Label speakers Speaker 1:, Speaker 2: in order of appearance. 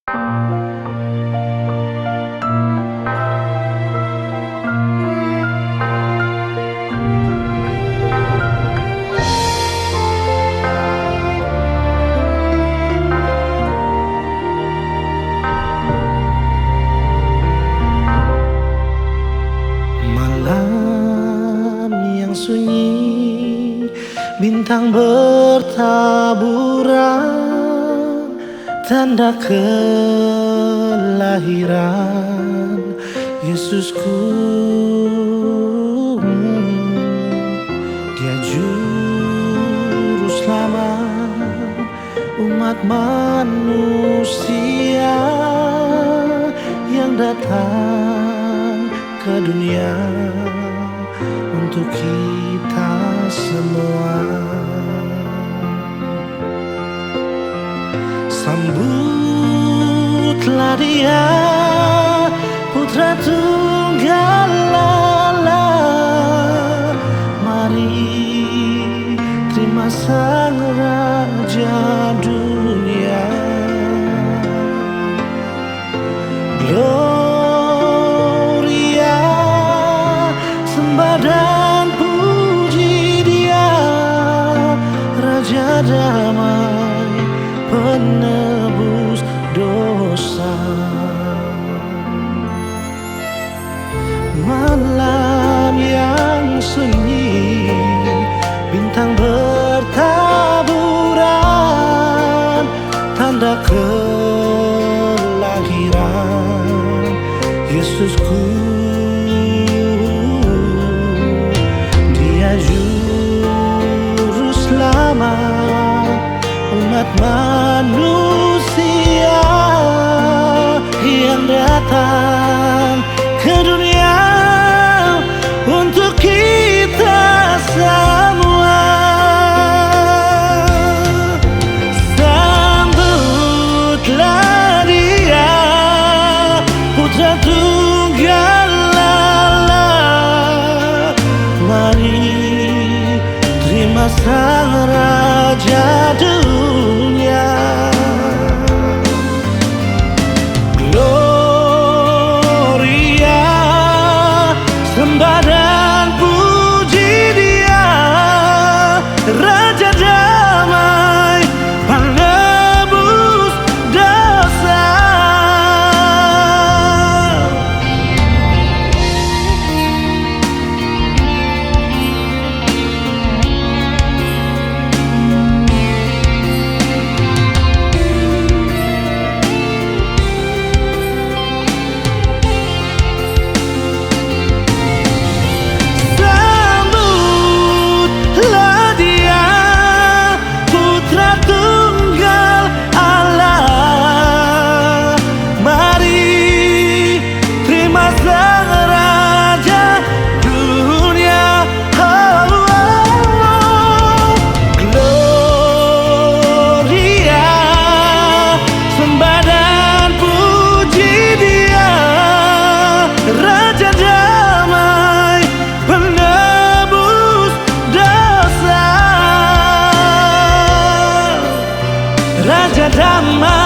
Speaker 1: Malam yang sunyi, bintang bertaburan, tanda kelahiran Yesusku. Dia juru selamat umat manusia yang datang ke dunia untuk kita semua. Sambutlah Dia, Putra Tunggal Allah. Mari terima Sang Raja dunia. Gloria, sembah dan puji Dia, Raja damai, penebus dosa. Malam yang sunyi, bintang bertaburan, tanda kelahiran Yesusku. Dia juru selamat umat manusia yang datang ke dunia untuk kita semua. Sambutlah Dia, Putra Tunggal Allah. Mari terima Sang Raja dunia. Gloria, sembah dan puji Dia, Raja damai, penebus dosa. Raja damai.